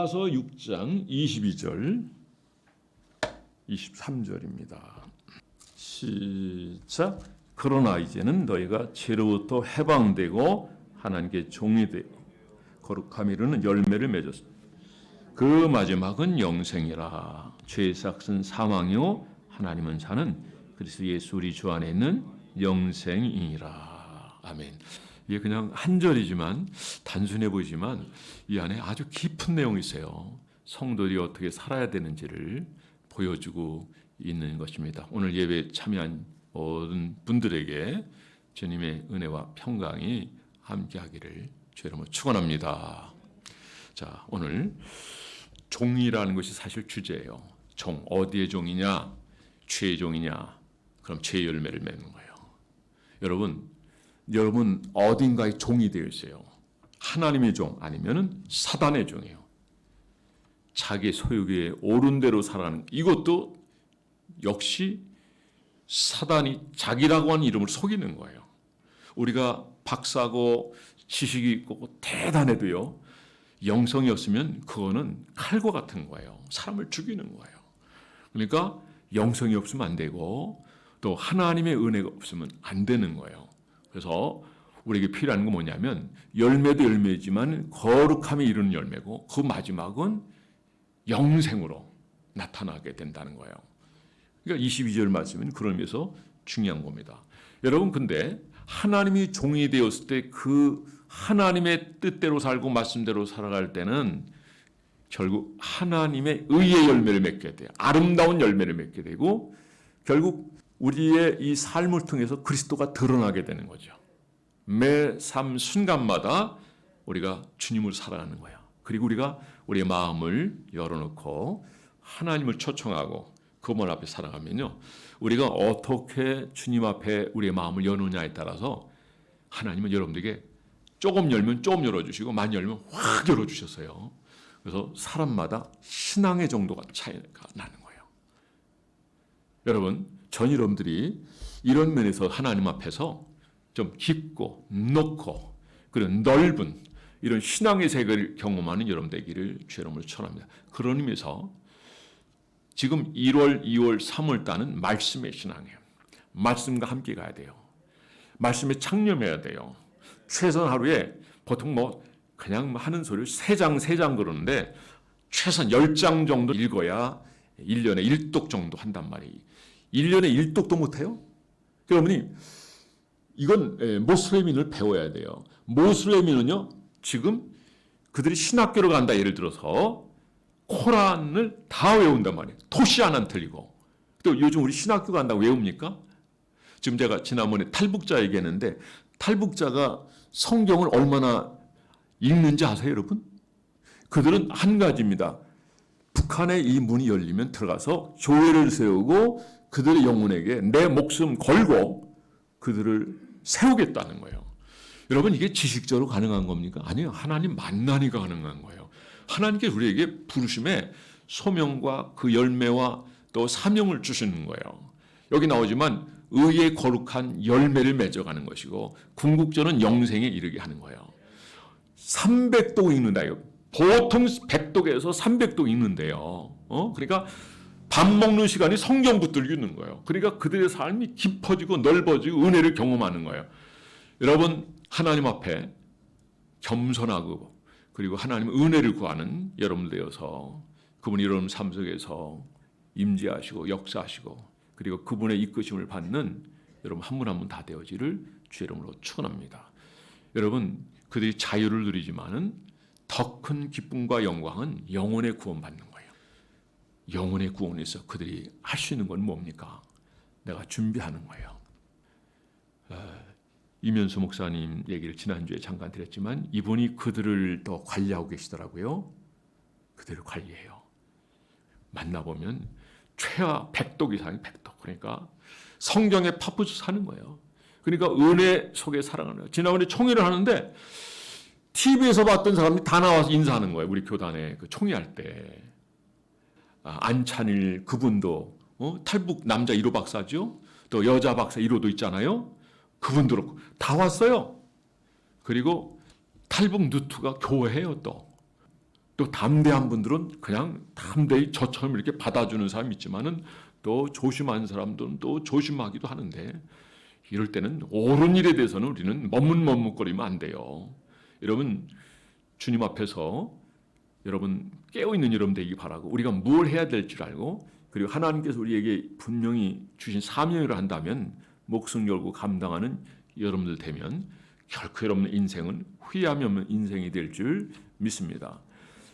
로마서 6장 22절 23절입니다. 시작. 그러나 이제는 너희가 죄로부터 해방되고 하나님께 종이 되어 거룩함에 이르는 열매를 맺었습니다. 그 마지막은 영생이라. 죄의 삭은 사망이요 하나님은 사는 그리스도 예수 우리 주 안에 있는 영생이니라. 아멘. 이게 그냥 한 절이지만 단순해 보이지만 이 안에 아주 깊은 내용이 있어요. 성도들이 어떻게 살아야 되는지를 보여주고 있는 것입니다. 오늘 예배에 참여한 모든 분들에게 주님의 은혜와 평강이 함께하기를 주 이름으로 축원합니다. 자, 오늘 종이라는 것이 사실 주제예요. 종, 어디의 종이냐? 죄의 종이냐? 그럼 죄의 열매를 맺는 거예요. 여러분 어딘가에 종이 되어 있어요. 하나님의 종 아니면은 사단의 종이에요. 자기 소유기에 옳은 대로 살아가는, 이것도 역시 사단이 자기라고 하는 이름을 속이는 거예요. 우리가 박사고 지식이 있고 대단해도요, 영성이 없으면 그거는 칼과 같은 거예요. 사람을 죽이는 거예요. 그러니까 영성이 없으면 안 되고 또 하나님의 은혜가 없으면 안 되는 거예요. 그래서 우리에게 필요한 건 뭐냐면 열매도 열매지만 거룩함에 이르는 열매고 그 마지막은 영생으로 나타나게 된다는 거예요. 그러니까 22절 말씀은 그런 의미에서 중요한 겁니다. 여러분, 근데 하나님이 종이 되었을 때 그 하나님의 뜻대로 살고 말씀대로 살아갈 때는 결국 하나님의 의의 열매를 맺게 돼요. 아름다운 열매를 맺게 되고 결국 우리의 이 삶을 통해서 그리스도가 드러나게 되는 거죠. 매 삶 순간마다 우리가 주님을 살아가는 거예요. 그리고 우리가 우리의 마음을 열어놓고 하나님을 초청하고 그분 앞에 살아가면요, 우리가 어떻게 주님 앞에 우리의 마음을 여느냐에 따라서 하나님은 여러분들에게 조금 열면 조금 열어주시고 많이 열면 확 열어주셨어요. 그래서 사람마다 신앙의 정도가 차이가 나는 거예요. 여러분, 전 여러분들이 이런 면에서 하나님 앞에서 좀 깊고 높고 그런 넓은 이런 신앙의 세계를 경험하는 여러분 되기를 주 이름으로 축원합니다. 그런 의미에서 지금 1월, 2월, 3월 달은 말씀의 신앙이에요. 말씀과 함께 가야 돼요. 말씀에 창념해야 돼요. 최소한 하루에 보통 그냥 하는 소리를 3장 그러는데 최소한 10장 정도 읽어야 1년에 1독 정도 한단 말이에요. 1년에 1독도 못해요? 여러분이 이건 모슬레민을 배워야 돼요. 모슬레민은요, 지금 그들이 신학교로 간다 예를 들어서 코란을 다 외운단 말이에요. 토시 하나는 틀리고. 또 요즘 우리 신학교 간다고 외웁니까? 지금 제가 지난번에 탈북자 얘기했는데 탈북자가 성경을 얼마나 읽는지 아세요, 여러분? 그들은 한 가지입니다. 북한의 이 문이 열리면 들어가서 교회를 세우고 그들의 영혼에게 내 목숨 걸고 그들을 세우겠다는 거예요. 여러분, 이게 지식적으로 가능한 겁니까? 아니요. 하나님 만나니 가능한 거예요. 하나님께 우리에게 부르심에 소명과 그 열매와 또 사명을 주시는 거예요. 여기 나오지만 의의 거룩한 열매를 맺어가는 것이고 궁극적으로는 영생에 이르게 하는 거예요. 300독 읽는다요. 보통 100독에서 300독 읽는데요. 그러니까 밥 먹는 시간이 성경 붙들고 있는 거예요. 그러니까 그들의 삶이 깊어지고 넓어지고 은혜를 경험하는 거예요. 여러분, 하나님 앞에 겸손하고 그리고 하나님의 은혜를 구하는 여러분들 되어서 그분이 여러분 삶 속에서 임재하시고 역사하시고 그리고 그분의 이끄심을 받는 여러분 한 분 한 분 다 되어지를 주의 이름으로 축원합니다. 여러분, 그들이 자유를 누리지만은 더 큰 기쁨과 영광은 영혼의 구원받는 거예요. 영혼의 구원에서 그들이 할 수 있는 건 뭡니까? 내가 준비하는 거예요. 이면수 목사님 얘기를 지난주에 잠깐 드렸지만 이분이 그들을 더 관리하고 계시더라고요. 그들을 관리해요. 만나보면 최하 100독 이상이 100독. 그러니까 성경에 파묻혀 사는 거예요. 그러니까 은혜 속에 살아가는 거예요. 지난번에 총회를 하는데 TV에서 봤던 사람이 다 나와서 인사하는 거예요. 우리 교단에 그 총회할 때. 안찬일 그분도 탈북 남자 1호 박사죠. 또 여자 박사 1호도 있잖아요. 그분도 그렇고 다 왔어요. 그리고 탈북 누트가 교회예요 또. 또 담대한 분들은 그냥 담대히 저처럼 이렇게 받아주는 사람이 있지만은 또 조심한 사람들은 또 조심하기도 하는데 이럴 때는 옳은 일에 대해서는 우리는 머뭇머뭇거리면 안 돼요. 여러분 주님 앞에서 여러분 깨어있는 여러분 되기 바라고 우리가 뭘 해야 될 줄 알고 그리고 하나님께서 우리에게 분명히 주신 사명을 한다면 목숨 걸고 감당하는 여러분들 되면 결코 여러분의 인생은 후회함이 없는 인생이 될 줄 믿습니다.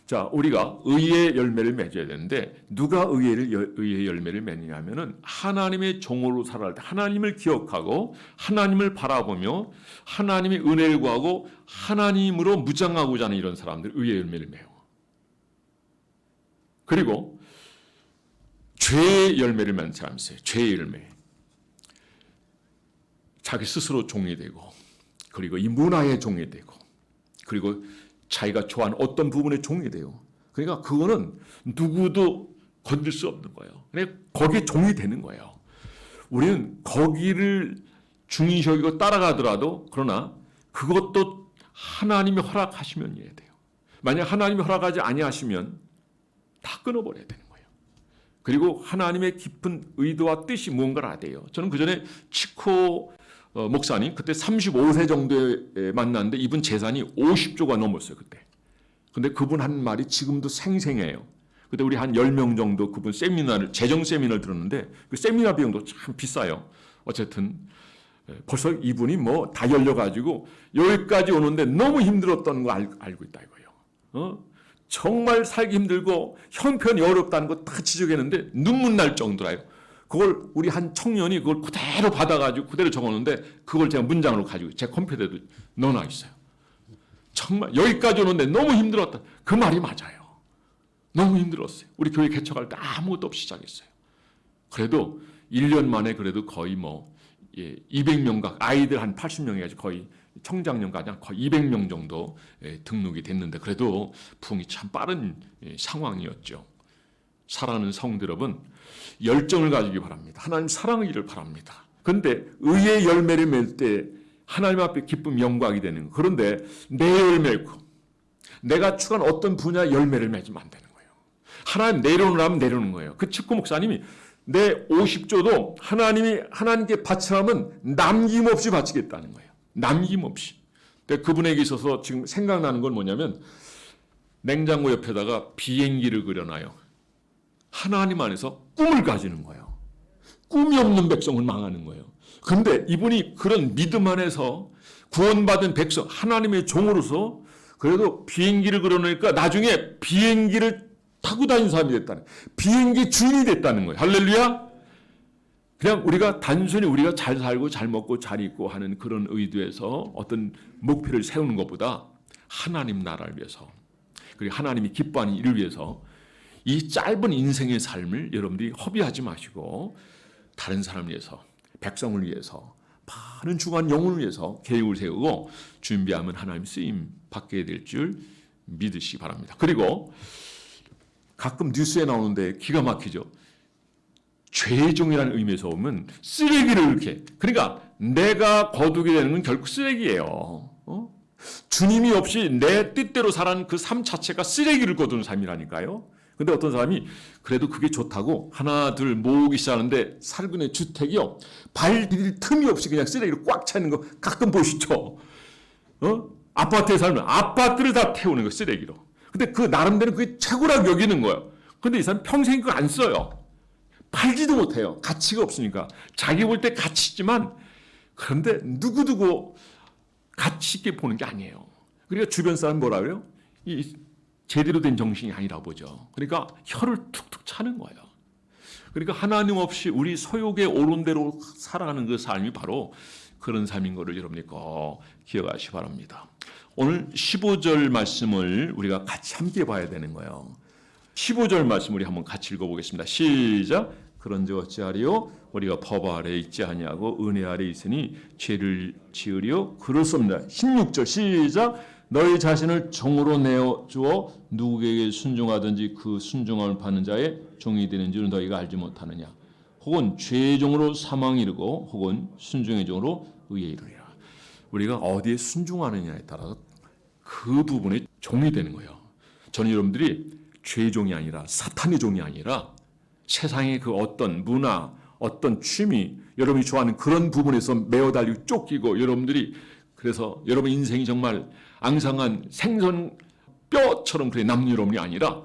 자, 우리가 의의 열매를 맺어야 되는데 누가 의의 열매를 맺느냐면은 하나님의 종으로 살아갈 때 하나님을 기억하고 하나님을 바라보며 하나님의 은혜를 구하고 하나님으로 무장하고자 하는 이런 사람들 의의 열매를 맺어. 그리고 죄의 열매를 맺는 사람이 있어요. 죄의 열매. 자기 스스로 종이 되고 그리고 이 문화의 종이 되고 그리고 자기가 좋아하는 어떤 부분의 종이 돼요. 그러니까 그거는 누구도 건들 수 없는 거예요. 그냥 거기에 종이 되는 거예요. 우리는 거기를 중요시 여기고 따라가더라도 그러나 그것도 하나님이 허락하시면 해야 돼요. 만약 하나님이 허락하지 아니하시면 다 끊어버려야 되는 거예요. 그리고 하나님의 깊은 의도와 뜻이 무언가를 알아야 돼요. 저는 그전에 치코 목사님 그때 35세 정도에 만났는데 이분 재산이 50조가 넘었어요. 그때. 근데 그분 한 말이 지금도 생생해요. 그때 우리 한 10명 정도 그분 세미나를 재정 세미나를 들었는데 그 세미나 비용도 참 비싸요. 어쨌든 벌써 이분이 뭐 다 열려가지고 여기까지 오는데 너무 힘들었던 거 알고 있다 이거예요. 정말 살기 힘들고 형편이 어렵다는 거 다 지적했는데 눈물 날 정도라요. 그걸 우리 한 청년이 그걸 그대로 받아가지고 그대로 적었는데 그걸 제가 문장으로 가지고 제 컴퓨터에도 넣어놔 있어요. 정말 여기까지 오는데 너무 힘들었다. 그 말이 맞아요. 너무 힘들었어요. 우리 교회 개척할 때 아무것도 없이 시작했어요. 그래도 1년 만에 그래도 거의 200명 아이들 한 80명 해가지고 거의 청장년까지 거의 200명 정도 등록이 됐는데 그래도 부흥이 참 빠른 상황이었죠. 사랑하는 성도 여러분, 열정을 가지기 바랍니다. 하나님 사랑하기를 바랍니다. 그런데 의의 열매를 맺을 때 하나님 앞에 기쁨 영광이 되는 거예요. 그런데 내 열매고 내가 추구한 어떤 분야 열매를 맺으면 안 되는 거예요. 하나님 내려놓으라면 내려놓는 거예요. 그 치코 목사님이 내 50조도 하나님께 바치라면 남김없이 바치겠다는 거예요. 남김없이. 근데 그분에게 있어서 지금 생각나는 건 뭐냐면 냉장고 옆에다가 비행기를 그려놔요. 하나님 안에서 꿈을 가지는 거예요. 꿈이 없는 백성을 망하는 거예요. 그런데 이분이 그런 믿음 안에서 구원받은 백성, 하나님의 종으로서 그래도 비행기를 그려놓으니까 나중에 비행기를 타고 다니는 사람이 됐다는 거예요. 비행기 주인이 됐다는 거예요. 할렐루야! 그냥 우리가 단순히 우리가 잘 살고 잘 먹고 잘 입고 하는 그런 의도에서 어떤 목표를 세우는 것보다 하나님 나라를 위해서 그리고 하나님이 기뻐하는 일을 위해서 이 짧은 인생의 삶을 여러분들이 허비하지 마시고 다른 사람을 위해서 백성을 위해서 많은 중한 영혼을 위해서 계획을 세우고 준비하면 하나님 쓰임 받게 될 줄 믿으시기 바랍니다. 그리고 가끔 뉴스에 나오는데 기가 막히죠. 죄종이라는 의미에서 보면 쓰레기를 이렇게 그러니까 내가 거두게 되는 건 결국 쓰레기예요. 주님이 없이 내 뜻대로 살아가는 그 삶 자체가 쓰레기를 거두는 삶이라니까요. 근데 어떤 사람이 그래도 그게 좋다고 하나 둘 모으기 시작하는데 살균의 주택이요. 발 디딜 틈이 없이 그냥 쓰레기로 꽉 차 있는 거 가끔 보시죠. 아파트에 살면 아파트를 다 태우는 거 쓰레기로. 근데 그 나름대로 그게 최고라고 여기는 거예요. 근데 이 사람 평생 그거 안 써요. 팔지도 못해요. 가치가 없으니까. 자기 볼 때 가치 있지만 그런데 누구두고 가치 있게 보는 게 아니에요. 그러니까 주변 사람 뭐라 그래요? 이 제대로 된 정신이 아니라 보죠. 그러니까 혀를 툭툭 차는 거예요. 그러니까 하나님 없이 우리 소욕에 오른 대로 살아가는 그 삶이 바로 그런 삶인 것을 여러분이 꼭 기억하시기 바랍니다. 오늘 15절 말씀을 우리가 같이 함께 봐야 되는 거예요. 15절 말씀 우리 한번 같이 읽어보겠습니다. 시작. 그런즉 어찌하리요? 우리가 법 아래 있지 아니하고 은혜 아래 있으니 죄를 지으리요? 그렇습니다. 16절 시작. 너희 자신을 종으로 내어주어 누구에게 순종하든지 그 순종함을 받는 자의 종이 되는 줄은 너희가 알지 못하느냐. 혹은 죄의 종으로 사망에 이르고 혹은 순종의 종으로 의에 이르리라. 우리가 어디에 순종하느냐에 따라서 그 부분에 종이 되는 거예요. 저는 여러분들이 죄의 종이 아니라 사탄의 종이 아니라 세상의 그 어떤 문화, 어떤 취미, 여러분이 좋아하는 그런 부분에서 매어 달리고 쫓기고 여러분들이 그래서 여러분 인생이 정말 앙상한 생선 뼈처럼 그래 남는 여러분이 아니라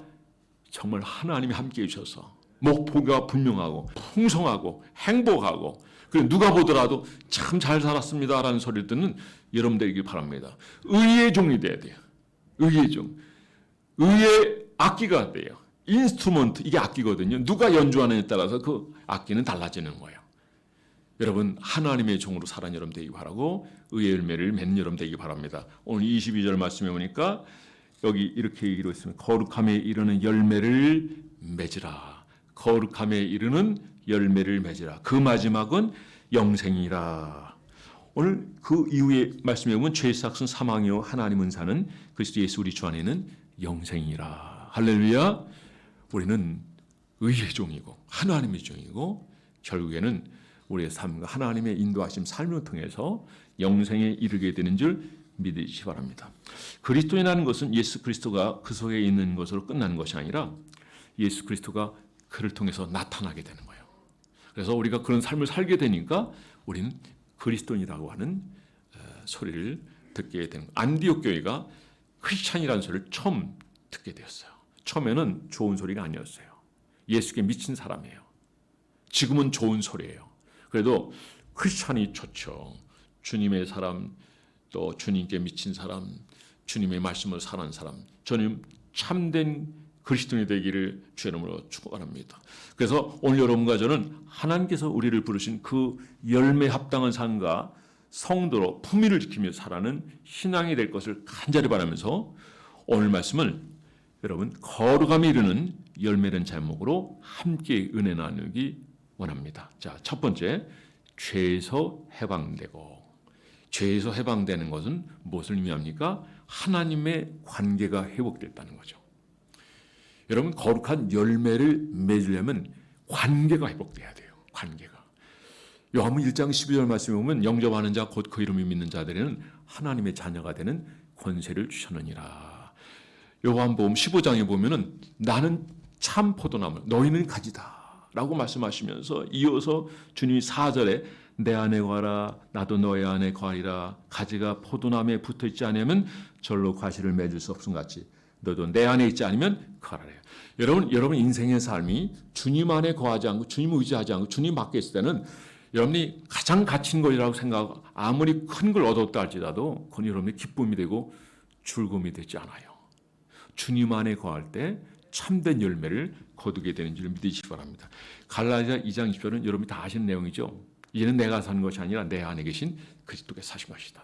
정말 하나님이 함께 해주셔서 목표가 분명하고 풍성하고 행복하고 그리고 누가 보더라도 참 잘 살았습니다라는 소리를 듣는 여러분 되길 바랍니다. 의의 종이 돼야 돼요. 의의 종. 의의 악기가 돼요. 인스트루먼트, 이게 악기거든요. 누가 연주하느냐에 따라서 그 악기는 달라지는 거예요. 여러분 하나님의 종으로 살아는 여러분 되기 바라고 의의 열매를 맺는 여러분 되기 바랍니다. 오늘 22절 말씀해 보니까 여기 이렇게 얘기로 있습니다. 거룩함에 이르는 열매를 맺으라. 거룩함에 이르는 열매를 맺으라. 그 마지막은 영생이라. 오늘 그 이후에 말씀해 보면 죄의 삭은 사망이요 하나님은 사는 그리스도 예수 우리 주 안에는 영생이라. 할렐루야. 우리는 의의 종이고 하나님의 종이고 결국에는 우리의 삶과 하나님의 인도하심 삶을 통해서 영생에 이르게 되는 줄 믿으시기 바랍니다. 그리스도인이라는 것은 예수 그리스도가 그 속에 있는 것으로 끝나는 것이 아니라 예수 그리스도가 그를 통해서 나타나게 되는 거예요. 그래서 우리가 그런 삶을 살게 되니까 우리는 그리스도인이라고 하는 소리를 듣게 되는 거예요. 안디옥 교회가 크리스찬이라는 소리를 처음 듣게 되었어요. 처음에는 좋은 소리가 아니었어요. 예수께 미친 사람이에요. 지금은 좋은 소리예요. 그래도 크리스찬이 좋죠. 주님의 사람, 또 주님께 미친 사람, 주님의 말씀을 사는 사람, 저는 참된 그리스도인이 되기를 주의 이름으로 축원합니다. 그래서 오늘 여러분과 저는 하나님께서 우리를 부르신 그 열매 합당한 삶과 성도로 품위를 지키며 살아가는 신앙이 될 것을 간절히 바라면서 오늘 말씀을 여러분 거룩함에 이르는 열매된 제목으로 함께 은혜 나누기 원합니다. 자, 첫 번째, 죄에서 해방되고. 죄에서 해방되는 것은 무엇을 의미합니까? 하나님의 관계가 회복됐다는 거죠. 여러분 거룩한 열매를 맺으려면 관계가 회복돼야 돼요. 관계가. 요한복음 1장 12절 말씀에 보면 영접하는 자 곧 그 이름을 믿는 자들에는 하나님의 자녀가 되는 권세를 주셨느니라. 요한복음 15장에 보면은 나는 참 포도나무 너희는 가지다 라고 말씀하시면서 이어서 주님이 4절에 내 안에 거하라 나도 너의 안에 거하리라. 가지가 포도나무에 붙어있지 않으면 절로 과실을 맺을 수 없음 같이 너도 내 안에 있지 않으면 거하라. 여러분 인생의 삶이 주님 안에 거하지 않고 주님 의지하지 않고 주님 밖에 있을 때는 여러분이 가장 갇힌 것이라고 생각하고 아무리 큰 걸 얻었다 할지라도 그건 여러분의 기쁨이 되고 즐거움이 되지 않아요. 주님 안에 거할 때 참된 열매를 거두게 되는 줄 믿으시기 바랍니다. 갈라디아 2장 20절은 여러분이 다 아시는 내용이죠. 이제는 내가 사는 것이 아니라 내 안에 계신 그리스도께서 사신 것이다.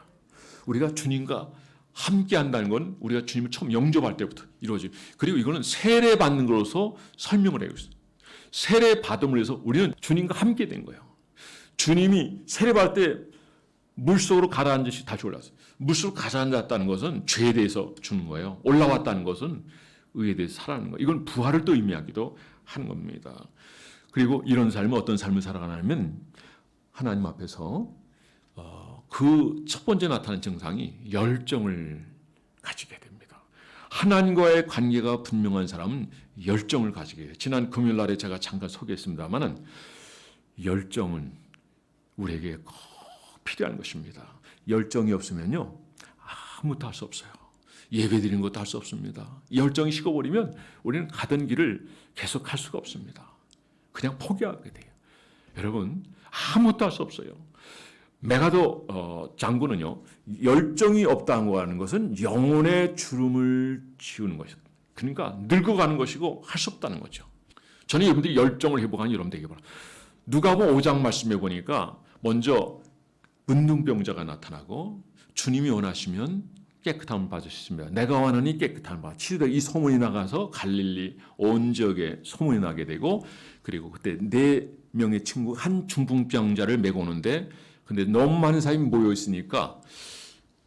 우리가 주님과 함께 한다는 건 우리가 주님을 처음 영접할 때부터 이루어져요. 그리고 이거는 세례 받는 것으로서 설명을 해요. 세례 받음으로 해서 우리는 주님과 함께 된 거예요. 주님이 세례 받을 때 물속으로 가라앉듯이 다시 올라왔어요. 물속으로 가라앉았다는 것은 죄에 대해서 주는 거예요. 올라왔다는 것은 의에 대해서 살아가는 거예요. 이건 부활을 또 의미하기도 하는 겁니다. 그리고 이런 삶은 어떤 삶을 살아가냐면 하나님 앞에서 그 첫 번째 나타나는 증상이 열정을 가지게 됩니다. 하나님과의 관계가 분명한 사람은 열정을 가지게 돼요. 지난 금요일 날에 제가 잠깐 소개했습니다마는 열정은 우리에게 꼭 필요한 것입니다. 열정이 없으면요 아무것도 할 수 없어요. 예배 드리는 것도 할 수 없습니다. 열정이 식어버리면 우리는 가던 길을 계속 할 수가 없습니다. 그냥 포기하게 돼요. 여러분 아무것도 할 수 없어요. 메가더 장군은요 열정이 없다고 하는 것은 영혼의 주름을 지우는 것이다. 그러니까 늙어가는 것이고 할 수 없다는 거죠. 저는 여러분들이 열정을 회복하는 여러분 되기 바랍니다. 누가복음 5장 말씀해 보니까 먼저 문둥병자가 나타나고 주님이 원하시면 깨끗함을 받을 수 있습니다. 내가 원하니 깨끗함을 받아. 이 소문이 나가서 갈릴리 온 지역에 소문이 나게 되고 그리고 그때 4명의 친구 한 중풍병자를 메고 오는데 근데 너무 많은 사람이 모여 있으니까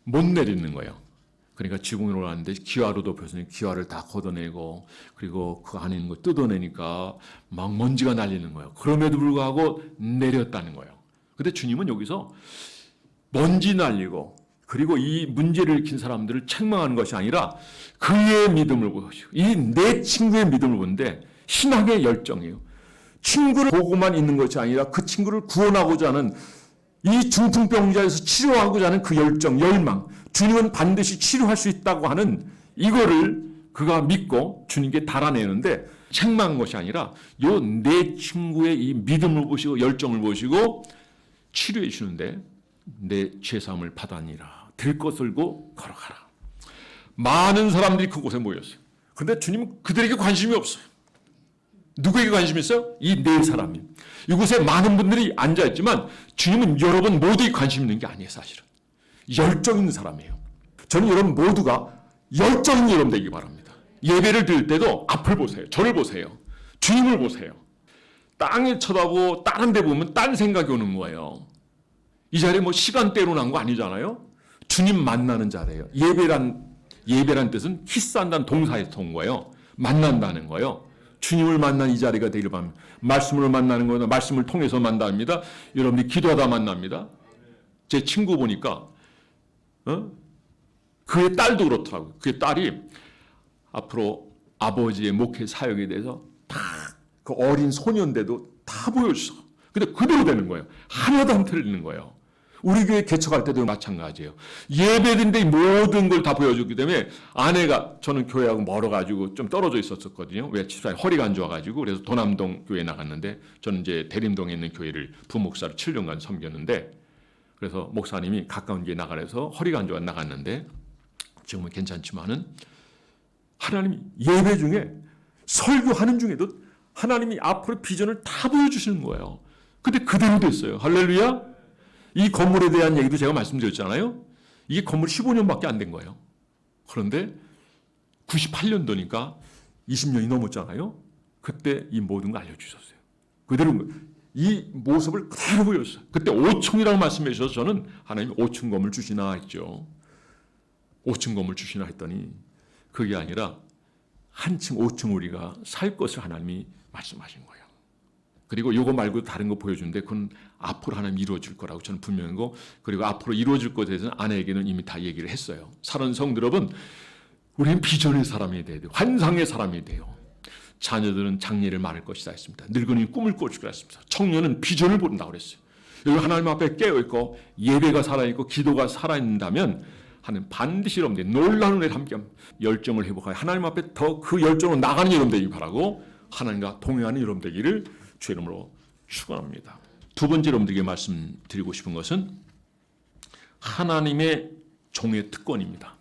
못 내리는 거예요. 그러니까 지붕으로 올라왔는데 기와로 덮여서 기와를 다 걷어내고 그리고 그 안에 있는 거 뜯어내니까 막 먼지가 날리는 거예요. 그럼에도 불구하고 내렸다는 거예요. 근데 주님은 여기서 먼지 날리고 그리고 이 문제를 일으킨 사람들을 책망하는 것이 아니라 그의 믿음을 보시고 이 내 친구의 믿음을 보는데 신앙의 열정이에요. 친구를 보고만 있는 것이 아니라 그 친구를 구원하고자 하는 이 중풍병자에서 치료하고자 하는 그 열정, 열망, 주님은 반드시 치료할 수 있다고 하는 이거를 그가 믿고 주님께 달아내는데 책망한 것이 아니라 요 내 친구의 이 믿음을 보시고 열정을 보시고 치료해 주는데 내 죄사함을 받아니라. 들것을 들고 걸어가라. 많은 사람들이 그곳에 모였어요. 그런데 주님은 그들에게 관심이 없어요. 누구에게 관심이 있어요? 이 네 사람이. 이곳에 많은 분들이 앉아있지만 주님은 여러분 모두에 관심 있는 게 아니에요. 사실은. 열정 있는 사람이에요. 저는 여러분 모두가 열정 있는 여러분 되기 바랍니다. 예배를 드릴 때도 앞을 보세요. 저를 보세요. 주님을 보세요. 땅에 쳐다보고 다른 데 보면 딴 생각이 오는 거예요. 이 자리에 뭐 시간대로 난 거 아니잖아요. 주님 만나는 자리예요. 예배란 뜻은 키스한다는 동사에서 온 거예요. 만난다는 거예요. 주님을 만난 이 자리가 되길 바랍니다. 말씀을 만나는 거는 말씀을 통해서 만납니다. 여러분들이 기도하다 만납니다. 제 친구 보니까 그의 딸도 그렇더라고요. 그의 딸이 앞으로 아버지의 목회 사역에 대해서 다 그 어린 소년인데도 다 보여줬어. 근데 그대로 되는 거예요. 하나도 안 틀리는 거예요. 우리 교회 개척할 때도 마찬가지예요. 예배드린데 모든 걸 다 보여줬기 때문에 아내가 저는 교회하고 멀어가지고 좀 떨어져 있었거든요. 왜 집사에 허리가 안 좋아가지고 그래서 도남동 교회 나갔는데 저는 이제 대림동에 있는 교회를 부목사로 7년간 섬겼는데 그래서 목사님이 가까운 교회 나가래서 허리가 안 좋아 나갔는데 지금은 괜찮지만은 하나님이 예배 중에 설교하는 중에도 하나님이 앞으로 비전을 다 보여주시는 거예요. 근데 그대로 됐어요. 할렐루야. 이 건물에 대한 얘기도 제가 말씀드렸잖아요. 이게 건물 15년밖에 안 된 거예요. 그런데 98년도니까 20년이 넘었잖아요. 그때 이 모든 걸 알려주셨어요. 그대로 이 모습을 그대로 보였어요. 그때 5층이라고 말씀해 주셔서 저는 하나님 5층 건물 주시나 했죠. 5층 건물 주시나 했더니 그게 아니라 한 층 5층 우리가 살 것을 하나님이 말씀하신 거예요. 그리고 이거 말고 다른 거 보여주는데 그건 앞으로 하나님 이루어질 거라고 저는 분명한 거. 그리고 앞으로 이루어질 것에 대해서는 아내에게는 이미 다 얘기를 했어요. 사는 성도 여러분, 우리는 비전의 사람이 돼야 돼요. 환상의 사람이 돼요. 자녀들은 장래를 말할 것이다 했습니다. 늙은이는 꿈을 꿀 줄 알았습니다. 청년은 비전을 본다고 그랬어요. 여기 하나님 앞에 깨어있고 예배가 살아있고 기도가 살아있는다면 하나님 반드시 여러분들이 놀라운 은혜를 함께 열정을 회복하여 하나님 앞에 더 그 열정으로 나가는 여러분 되기 바라고 하나님과 동행하는 여러분 되기를 주 이름으로 축원합니다. 두 번째 여러분들에게 말씀드리고 싶은 것은 하나님의 종의 특권입니다.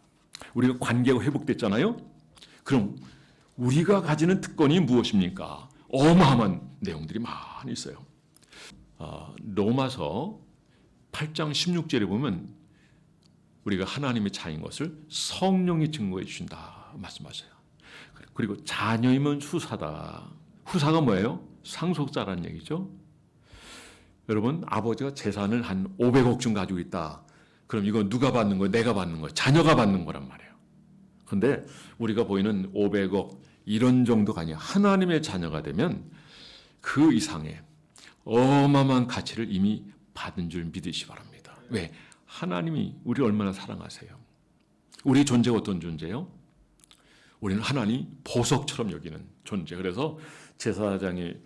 우리가 관계가 회복됐잖아요. 그럼 우리가 가지는 특권이 무엇입니까? 어마어마한 내용들이 많이 있어요. 로마서 8장 16절에 보면 우리가 하나님의 자인 것을 성령이 증거해 주신다 말씀하세요. 그리고 자녀이면 후사다. 후사가 뭐예요? 상속자라는 얘기죠. 여러분 아버지가 재산을 한 500억쯤 가지고 있다. 그럼 이거 누가 받는 거예요? 내가 받는 거예요? 자녀가 받는 거란 말이에요. 그런데 우리가 보이는 500억 이런 정도가 아니야. 하나님의 자녀가 되면 그 이상의 어마어마한 가치를 이미 받은 줄 믿으시 바랍니다. 왜? 하나님이 우리를 얼마나 사랑하세요. 우리 존재가 어떤 존재예요? 우리는 하나님 보석처럼 여기는 존재. 그래서 제사장의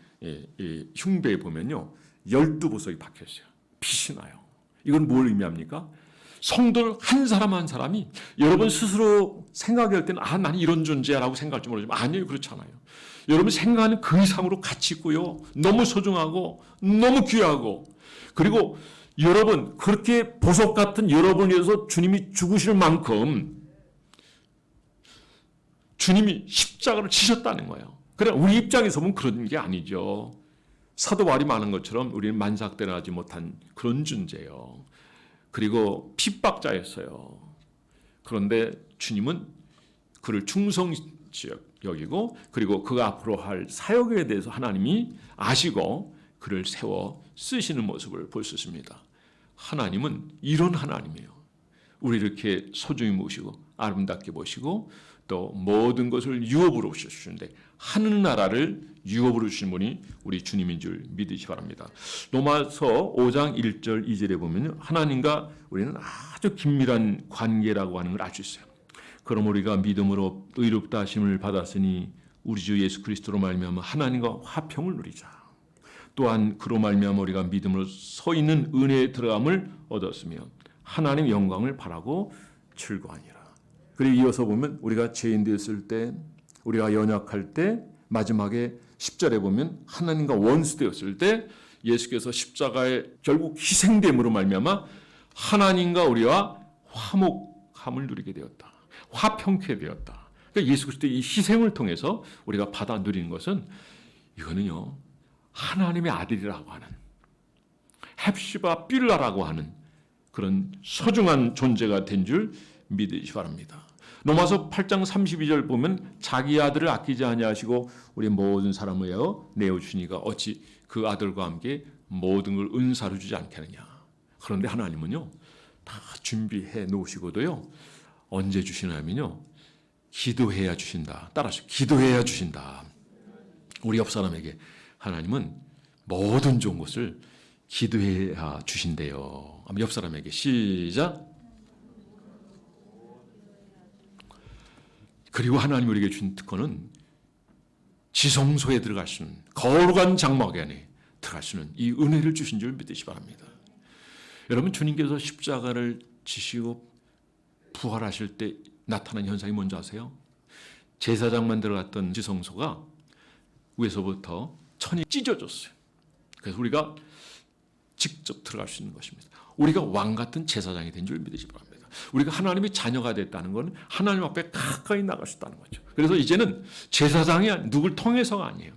흉배에 보면요 12보석이 박혀있어요. 빛이 나요. 이건 뭘 의미합니까? 성도를 한 사람 한 사람이 여러분 스스로 생각할 때는 나는 이런 존재야라고 생각할지 모르지만 아니에요. 그렇지 않아요. 여러분 생각하는 그 이상으로 가치 있고요. 너무 소중하고 너무 귀하고 그리고 여러분 그렇게 보석 같은 여러분을 위해서 주님이 죽으실 만큼 주님이 십자가를 치셨다는 거예요. 그래 우리 입장에서 보면 그런 게 아니죠. 사도 바울이 말한 것처럼 우리는 만삭대하지 못한 그런 존재예요. 그리고 핍박자였어요. 그런데 주님은 그를 충성시 여기고 그리고 그가 앞으로 할 사역에 대해서 하나님이 아시고 그를 세워 쓰시는 모습을 볼 수 있습니다. 하나님은 이런 하나님이에요. 우리 이렇게 소중히 모시고 아름답게 보시고 또 모든 것을 유업으로 주시는데 하늘나라를 유업으로 주신 분이 우리 주님인 줄 믿으시 바랍니다. 로마서 5장 1절 2절에 보면 하나님과 우리는 아주 긴밀한 관계라고 하는 걸 알 수 있어요. 그럼 우리가 믿음으로 의롭다 하심을 받았으니 우리 주 예수 그리스도로 말미암아 하나님과 화평을 누리자. 또한 그로 말미암아 우리가 믿음으로 서 있는 은혜에 들어감을 얻었으며 하나님의 영광을 바라고 즐거워하니라. 그리고 이어서 보면 우리가 죄인 되었을 때, 우리가 연약할 때, 마지막에 10절에 보면 하나님과 원수 되었을 때 예수께서 십자가에 결국 희생됨으로 말미암아 하나님과 우리와 화목함을 누리게 되었다. 화평케 되었다. 그러니까 예수 그리스도의 이 희생을 통해서 우리가 받아 누리는 것은 이거는요, 하나님의 아들이라고 하는 헵시바 빌라라고 하는 그런 소중한 존재가 된 줄 믿으시 바랍니다. 로마서 8장 32절 보면 자기 아들을 아끼지 아니하시고 우리 모든 사람을 위하여 내어주시니까 어찌 그 아들과 함께 모든 걸 은사로 주지 않겠느냐. 그런데 하나님은요 다 준비해 놓으시고도요 언제 주시냐면요 기도해야 주신다. 따라서 기도해야 주신다. 우리 옆 사람에게 하나님은 모든 좋은 것을 기도해야 주신대요. 옆 사람에게 시작. 그리고 하나님 우리에게 준 특권은 지성소에 들어갈 수 있는 거룩한 장막 안에 들어갈 수 있는 이 은혜를 주신 줄 믿으시 바랍니다. 여러분 주님께서 십자가를 지시고 부활하실 때 나타난 현상이 뭔지 아세요? 제사장만 들어갔던 지성소가 위에서부터 천이 찢어졌어요. 그래서 우리가 직접 들어갈 수 있는 것입니다. 우리가 왕 같은 제사장이 된 줄 믿으시 바랍니다. 우리가 하나님의 자녀가 됐다는 것은 하나님 앞에 가까이 나갈 수 있다는 거죠. 그래서 이제는 제사장이 누굴 통해서가 아니에요.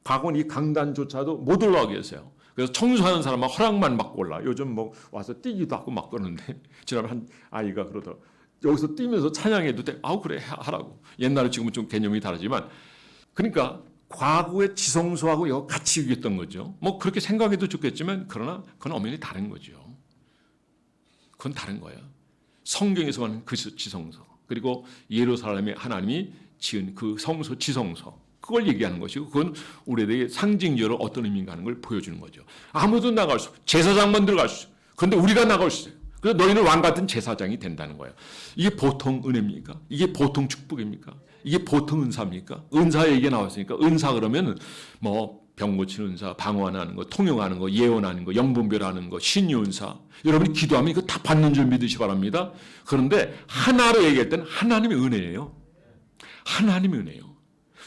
과거는 이 강단조차도 못 올라가게 했어요. 그래서 청소하는 사람은 허락만 받고 올라. 요즘 뭐 와서 뛰기도 하고 막 그러는데 지난번에 한 아이가 그러더라고요. 여기서 뛰면서 찬양해도 돼. 아우 그래 하라고. 옛날에 지금은 좀 개념이 다르지만 그러니까 과거의 지성소하고 이거 같이 이겼던 거죠. 뭐 그렇게 생각해도 좋겠지만 그러나 그건 엄연히 다른 거죠. 그건 다른 거예요. 성경에서 말하는 그 지성소 그리고 예루살렘에 하나님이 지은 그 성소 지성소 그걸 얘기하는 것이고 그건 우리에게 상징적으로 어떤 의미인가 하는 걸 보여주는 거죠. 아무도 나갈 수 없어요. 제사장만 들어갈 수 있어요. 그런데 우리가 나갈 수 있어요. 그래서 너희는 왕 같은 제사장이 된다는 거예요. 이게 보통 은혜입니까? 이게 보통 축복입니까? 이게 보통 은사입니까? 은사 얘기가 나왔으니까 은사 그러면 뭐 병 고치는 은사, 방언하는 거, 통역하는 거, 예언하는 거, 영분별하는 거, 신유 은사. 여러분이 기도하면 이거 다 받는 줄 믿으시 바랍니다. 그런데 하나로 얘기할 때는 하나님의 은혜예요. 하나님의 은혜예요.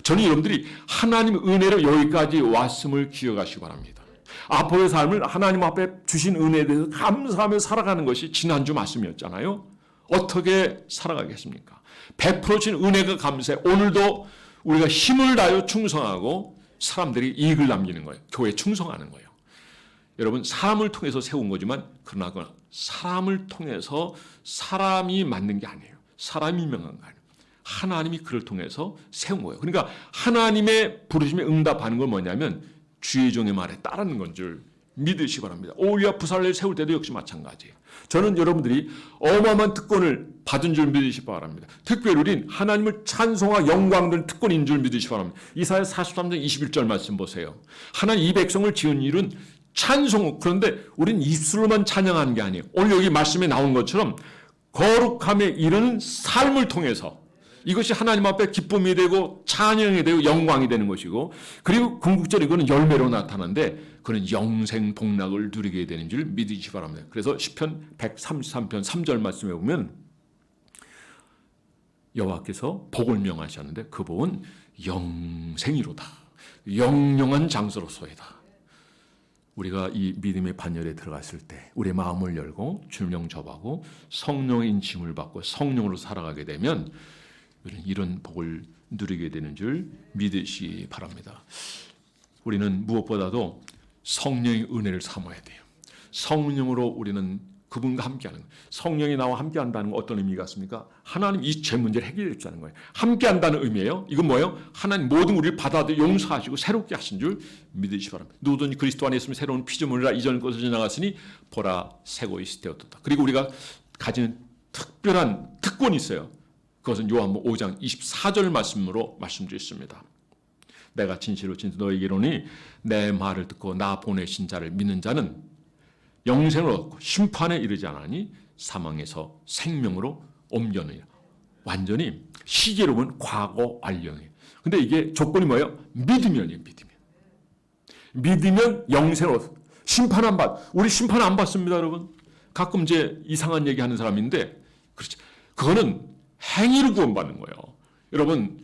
저는 여러분들이 하나님의 은혜로 여기까지 왔음을 기억하시기 바랍니다. 앞으로의 삶을 하나님 앞에 주신 은혜에 대해서 감사하며 살아가는 것이 지난주 말씀이었잖아요. 어떻게 살아가겠습니까? 100% 준 은혜가 감사해. 오늘도 우리가 힘을 다하여 충성하고 사람들이 이익을 남기는 거예요. 교회에 충성하는 거예요. 여러분 사람을 통해서 세운 거지만 그러나 사람을 통해서 사람이 만든 게 아니에요. 사람이 명한 거 아니에요. 하나님이 그를 통해서 세운 거예요. 그러니까 하나님의 부르심에 응답하는 건 뭐냐면 주의 종의 말에 따르는 건 줄 믿으시기 바랍니다. 오히려 부살레를 세울 때도 역시 마찬가지예요. 저는 여러분들이 어마어마한 특권을 받은 줄 믿으시기 바랍니다. 특별히 우린 하나님을 찬송하고 영광된 특권인 줄 믿으시기 바랍니다. 이사야 43장 21절 말씀 보세요. 하나님 이 백성을 지은 일은 찬송, 그런데 우린 입술로만 찬양하는 게 아니에요. 오늘 여기 말씀에 나온 것처럼 거룩함에 이르는 삶을 통해서 이것이 하나님 앞에 기쁨이 되고 찬양이 되고 영광이 되는 것이고 그리고 궁극적으로 이거는 열매로 나타나는데 그는 영생 복락을 누리게 되는 줄 믿으시기 바랍니다. 그래서 시편 133편 3절 말씀에 보면 여호와께서 복을 명하셨는데 그 복은 영생이로다. 영영한 장소로서이다. 우리가 이 믿음의 반열에 들어갔을 때 우리의 마음을 열고 주명 접하고 성령의 인침을 받고 성령으로 살아가게 되면 이런 복을 누리게 되는 줄 믿으시기 바랍니다. 우리는 무엇보다도 성령의 은혜를 삼아야 돼요. 성령으로 우리는 그분과 함께하는 거예요. 성령이 나와 함께한다는 건 어떤 의미가 있습니까? 하나님 이 죄 문제를 해결해 주자는 거예요. 함께한다는 의미예요. 이건 뭐예요? 하나님 모든 우리를 받아들여 용서하시고 새롭게 하신 줄 믿으시기 바랍니다. 누구든지 그리스도 안에 있으면 새로운 피조물이라 이전 것을 지나갔으니 보라 새 것이 되었다. 그리고 우리가 가지는 특별한 특권이 있어요. 그것은 요한복음 5장 24절 말씀으로 말씀드렸습니다. 내가 진실로 너희에게 이르노니 내 말을 듣고 나 보내신 자를 믿는 자는 영생을 얻고 심판에 이르지 않으니 사망에서 생명으로 옮겨느니라. 완전히 시제로 보면 과거 완료예요. 근데 이게 조건이 뭐예요? 믿으면이에요. 믿으면 영생을 얻어. 심판 안 받. 우리 심판 안 받습니다, 여러분. 가끔 이제 이상한 얘기하는 사람인데, 그렇지. 그거는 행위로 구원받는 거예요. 여러분,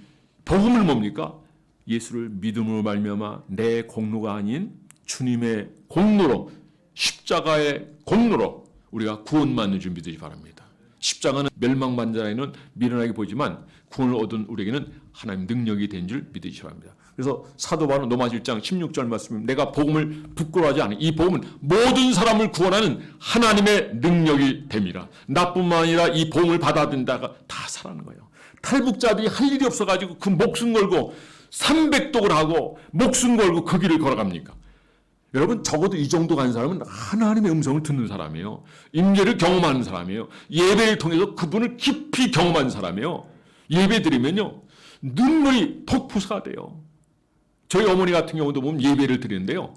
복음을 뭡니까? 예수를 믿음으로 말미암아 내 공로가 아닌 주님의 공로로, 십자가의 공로로 우리가 구원받는 줄 믿으시 바랍니다. 십자가는 멸망받는 자에는 미련하게 보이지만 구원을 얻은 우리에게는 하나님 능력이 된 줄 믿으시 바랍니다. 그래서 사도 바울은 로마서 1장 16절 말씀입니다. 내가 복음을 부끄러워하지 않으니 이 복음은 모든 사람을 구원하는 하나님의 능력이 됨이라. 나뿐만 아니라 이 복음을 받아들인 자가 다 살아나는 거예요. 탈북자들이 할 일이 없어가지고 그 목숨 걸고 300독을 하고 목숨 걸고 그 길을 걸어갑니까? 여러분, 적어도 이 정도 간 사람은 하나님의 음성을 듣는 사람이에요. 임재를 경험하는 사람이에요. 예배를 통해서 그분을 깊이 경험한 사람이에요. 예배 드리면요, 눈물이 폭포수가 돼요. 저희 어머니 같은 경우도 보면 예배를 드리는데요,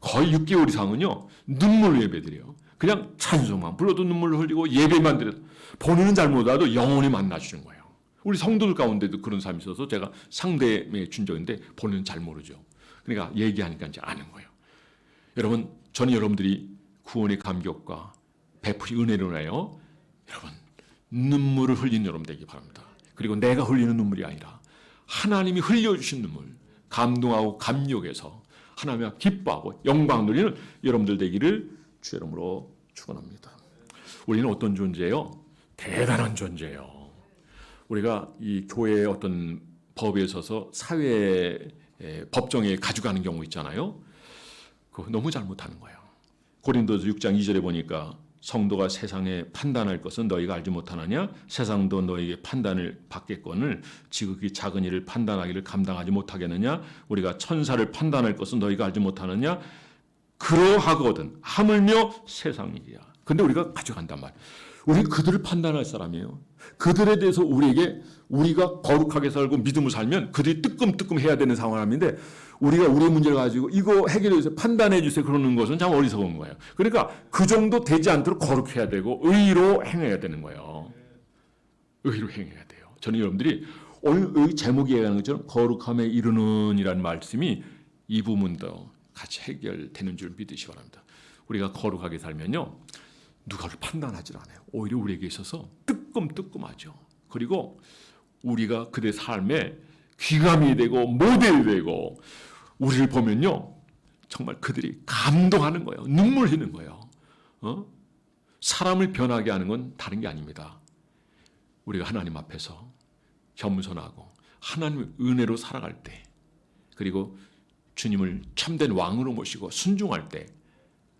거의 6개월 이상은요 눈물로 예배 드려요. 그냥 찬송만 불러도 눈물을 흘리고 예배만 드려도 본인은 잘 못하도 영원히 만나주는 거예요. 우리 성도들 가운데도 그런 사람이 있어서 제가 상대에 준 적인데 본인은 잘 모르죠. 그러니까 얘기하니까 이제 아는 거예요. 여러분, 저는 여러분들이 구원의 감격과 베풀이 은혜로 인하여 여러분 눈물을 흘리는 여러분 되기 바랍니다. 그리고 내가 흘리는 눈물이 아니라 하나님이 흘려주신 눈물, 감동하고 감격해서 하나님과 기뻐하고 영광 누리는 여러분들 되기를 주 이름으로 축원합니다. 우리는 어떤 존재예요? 대단한 존재예요. 우리가 이 교회의 어떤 법에 있어서 사회 법정에 가져가는 경우 있잖아요. 그거 너무 잘못하는 거예요. 고린도서 6장 2절에 보니까 성도가 세상에 판단할 것은 너희가 알지 못하느냐? 세상도 너희에게 판단을 받겠거늘 지극히 작은 일을 판단하기를 감당하지 못하겠느냐? 우리가 천사를 판단할 것은 너희가 알지 못하느냐? 그러하거든 하물며 세상이야. 근데 우리가 가져간단 말이에요. 우리 그들을 판단할 사람이에요. 그들에 대해서 우리가 거룩하게 살고 믿음으로 살면 그들이 뜨끔뜨끔 해야 되는 상황인데 우리가 우리의 문제를 가지고 이거 해결해 주세요, 판단해 주세요 그러는 것은 참 어리석은 거예요. 그러니까 그 정도 되지 않도록 거룩해야 되고 의로 행해야 되는 거예요. 의로 행해야 돼요. 저는 여러분들이 오늘 제목이 얘기하는 것처럼 거룩함에 이르는 이라는 말씀이 이 부분도 같이 해결되는 줄 믿으시기 바랍니다. 우리가 거룩하게 살면요 누가를 판단하지 않아요. 오히려 우리에게 있어서 뜨끔뜨끔하죠. 그리고 우리가 그들의 삶에 귀감이 되고 모델이 되고 우리를 보면요 정말 그들이 감동하는 거예요. 눈물 흘리는 거예요. 사람을 변하게 하는 건 다른 게 아닙니다. 우리가 하나님 앞에서 겸손하고 하나님의 은혜로 살아갈 때, 그리고 주님을 참된 왕으로 모시고 순종할 때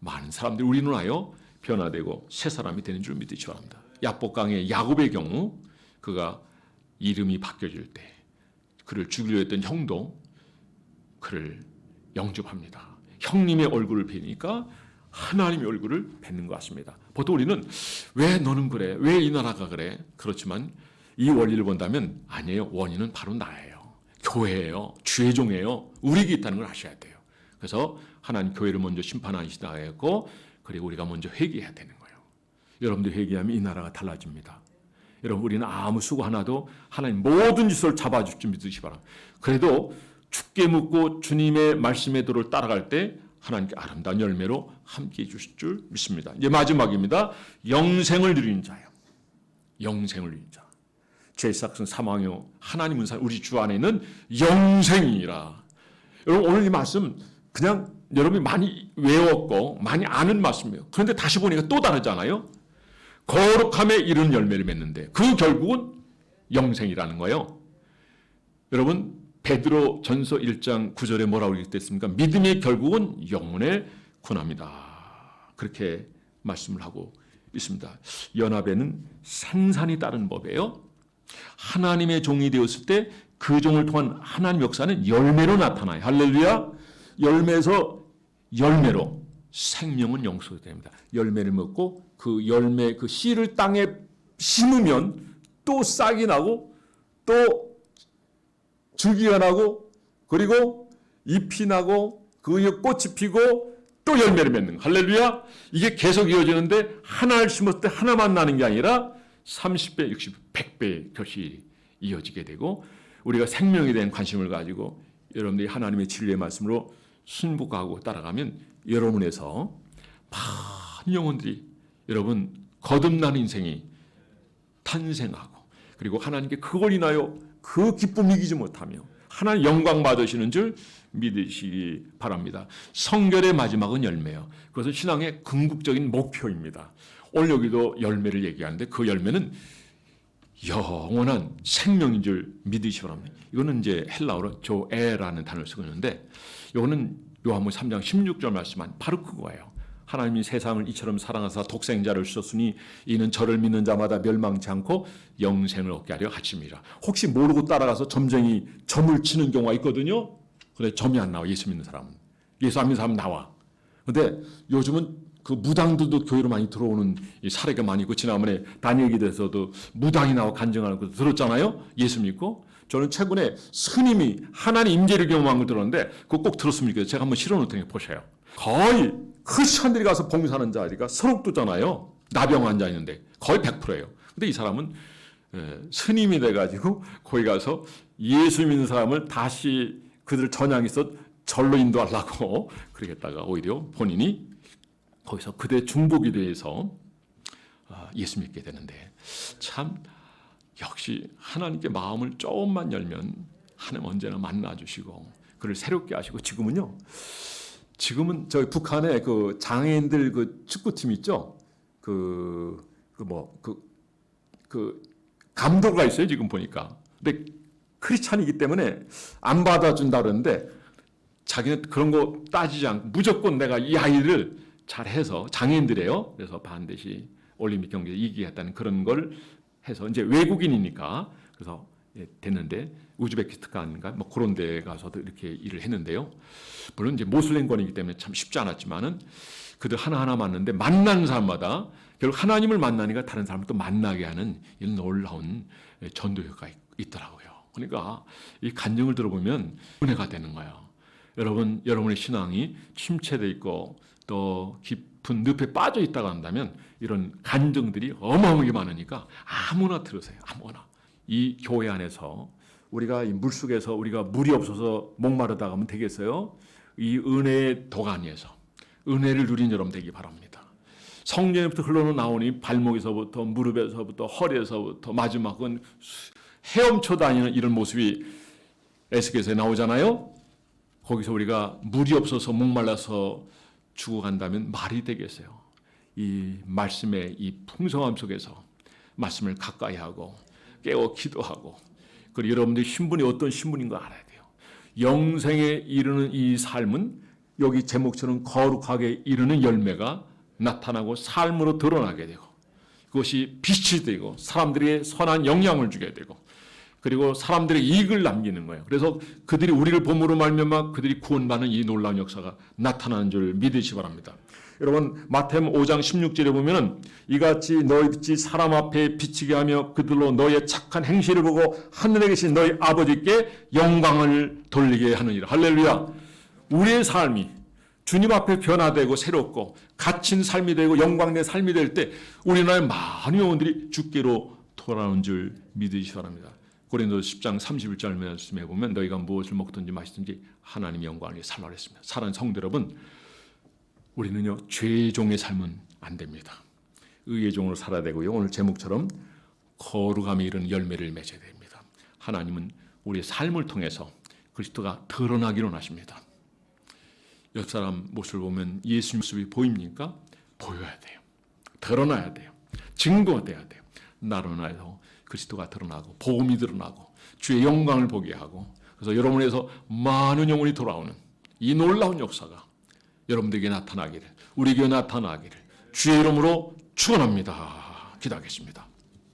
많은 사람들이 우리 눈하여 변화되고 새 사람이 되는 줄 믿으시기 바랍니다. 야복강의 야곱의 경우 그가 이름이 바뀌어질 때 그를 죽이려 했던 형도 그를 영접합니다. 형님의 얼굴을 뵈니까 하나님의 얼굴을 뵙는 것 같습니다. 보통 우리는 왜 너는 그래? 왜 이 나라가 그래? 그렇지만 이 원리를 본다면 아니에요. 원인은 바로 나예요. 교회예요. 주의 종이에요. 우리에게 있다는 걸 아셔야 돼요. 그래서 하나님 교회를 먼저 심판하시다 했고 그리고 우리가 먼저 회개해야 되는 거예요. 여러분들 회개하면 이 나라가 달라집니다. 여러분 우리는 아무 수고 하나도 하나님 모든 짓을 잡아줄 줄 믿으시기 바랍니다. 그래도 죽게 묻고 주님의 말씀의 도를 따라갈 때 하나님께 아름다운 열매로 함께해 주실 줄 믿습니다. 이제 마지막입니다. 영생을 누리는 자요. 영생을 누리는 자. 죄의 삭은 사망이요 하나님은 우리 주 안에는 영생이라. 여러분 오늘 이 말씀 그냥 여러분이 많이 외웠고 많이 아는 말씀이에요. 그런데 다시 보니까 또 다르잖아요. 거룩함에 이르는 열매를 맺는데 그 결국은 영생이라는 거예요. 여러분 베드로 전서 1장 9절에 뭐라고 읽겠습니까? 믿음의 결국은 영혼의 구원합니다. 그렇게 말씀을 하고 있습니다. 연합에는 생산이 따른 법이에요. 하나님의 종이 되었을 때 그 종을 통한 하나님 역사는 열매로 나타나요. 할렐루야. 열매에서 열매로 생명은 영속이 됩니다. 열매를 먹고 그 열매 그 씨를 땅에 심으면 또 싹이 나고 또 줄기가 나고 그리고 잎이 나고 그 위에 꽃이 피고 또 열매를 맺는 거. 할렐루야. 이게 계속 이어지는데 하나를 심었을 때 하나만 나는 게 아니라 30배, 60배, 100배의 것이 이어지게 되고 우리가 생명에 대한 관심을 가지고 여러분들이 하나님의 진리의 말씀으로 순복하고 따라가면 여러분에서 많은 영혼들이 여러분 거듭난 인생이 탄생하고 그리고 하나님께 그걸 인하여 그 기쁨을 이기지 못하며 하나님 영광 받으시는 줄 믿으시기 바랍니다. 성결의 마지막은 열매요. 그것은 신앙의 궁극적인 목표입니다. 오늘 여기도 열매를 얘기하는데 그 열매는 영원한 생명인 줄 믿으시기 바랍니다. 이거는 이제 헬라어로 조에라는 단어를 쓰고 있는데 이거는 요한복음 3장 16절 말씀한 바로 그거예요. 하나님이 세상을 이처럼 사랑하사 독생자를 주셨으니 이는 저를 믿는 자마다 멸망치 않고 영생을 얻게 하려 하심이라. 혹시 모르고 따라가서 점쟁이 점을 치는 경우가 있거든요. 근데 점이 안 나와. 예수 믿는 사람은. 예수 안 믿는 사람은 나와. 근데 요즘은 그 무당들도 교회로 많이 들어오는 사례가 많이 있고 지난번에 다니엘 기도에서도 무당이 나와 간증하는 거 들었잖아요. 예수 믿고. 저는 최근에 스님이 하나님 임재를 경험한 걸 들었는데 그거 꼭 들었으면 좋겠어요. 제가 한번 실어놓을 테니까 보세요. 거의 크리스천들이 가서 봉사하는 자리가 서럽도잖아요. 나병 환자 있는데 거의 100%예요. 근데 이 사람은 스님이 돼가지고 거기 가서 예수 믿는 사람을 다시 그들 전향해서 절로 인도하려고 그러겠다가 오히려 본인이 거기서 그대 중보기 대해서 예수 믿게 되는데 참 역시 하나님께 마음을 조금만 열면 하나님 언제나 만나주시고 그를 새롭게 하시고 지금은 저희 북한에 그 장애인들 그 축구팀 있죠? 그 감독가 있어요, 지금 보니까. 근데 크리스찬이기 때문에 안 받아준다 그러는데 자기는 그런 거 따지지 않고 무조건 내가 이 아이를 잘해서 장애인들이에요. 그래서 반드시 올림픽 경기에 이기겠다는 그런 걸 해서 이제 외국인이니까 그래서 됐는데 우즈베키스탄인가 뭐 그런 데 가서도 이렇게 일을 했는데요. 물론 이제 모슬렘권이기 때문에 참 쉽지 않았지만은 그들 하나하나 만났는데 만나는 사람마다 결국 하나님을 만나니까 다른 사람을 또 만나게 하는 이런 놀라운 전도 효과가 있더라고요. 그러니까 이 간증을 들어보면 은혜가 되는 거예요. 여러분의 신앙이 침체되어 있고 또 깊은 늪에 빠져 있다고 한다면 이런 간증들이 어마어마하게 많으니까 아무나 들으세요. 아무나. 이 교회 안에서 우리가 이 물속에서 우리가 물이 없어서 목마르다 가면 되겠어요? 이 은혜의 도가니에서 은혜를 누린 여러분 되기 바랍니다. 성령부터 흘러나오니 발목에서부터 무릎에서부터 허리에서부터 마지막은 헤엄쳐 다니는 이런 모습이 에스겔서에 나오잖아요. 거기서 우리가 물이 없어서 목말라서 죽어간다면 말이 되겠어요. 이 말씀의 이 풍성함 속에서 말씀을 가까이 하고 깨워 기도하고 그리고 여러분들의 신분이 어떤 신분인 거 알아야 돼요. 영생에 이르는 이 삶은 여기 제목처럼 거룩하게 이르는 열매가 나타나고 삶으로 드러나게 되고 그것이 빛이 되고 사람들에게 선한 영향을 주게 되고 그리고 사람들의 이익을 남기는 거예요. 그래서 그들이 우리를 봄으로 말미암아 그들이 구원받는 이 놀라운 역사가 나타나는 줄 믿으시기 바랍니다. 여러분 마태복음 5장 16절에 보면은 이같이 너희 빛이 사람 앞에 비치게 하며 그들로 너희의 착한 행실을 보고 하늘에 계신 너희 아버지께 영광을 돌리게 하느니라. 할렐루야. 우리의 삶이 주님 앞에 변화되고 새롭고 갇힌 삶이 되고 영광된 삶이 될 때 우리나라의 많은 영혼들이 주께로 돌아오는 줄 믿으시기 바랍니다. 고린도서 10장 31절 말씀해 보면 너희가 무엇을 먹든지 마시든지 하나님의 영광을 위해 살라 그랬습니다. 사랑하는 성도 여러분, 우리는요 죄의 종의 삶은 안 됩니다. 의의 종으로 살아야 되고요. 오늘 제목처럼 거룩함이 이르는 열매를 맺어야 됩니다. 하나님은 우리의 삶을 통해서 그리스도가 드러나기로 하십니다. 옆 사람 모습을 보면 예수 모습이 보입니까? 보여야 돼요. 드러나야 돼요. 증거가 돼야 돼요. 나로 인하여 그리스도가 드러나고 복음이 드러나고 주의 영광을 보게 하고 그래서 여러분에서 많은 영혼이 돌아오는 이 놀라운 역사가 여러분들에게 나타나기를 우리에게 나타나기를 주의 이름으로 축원합니다. 기도하겠습니다.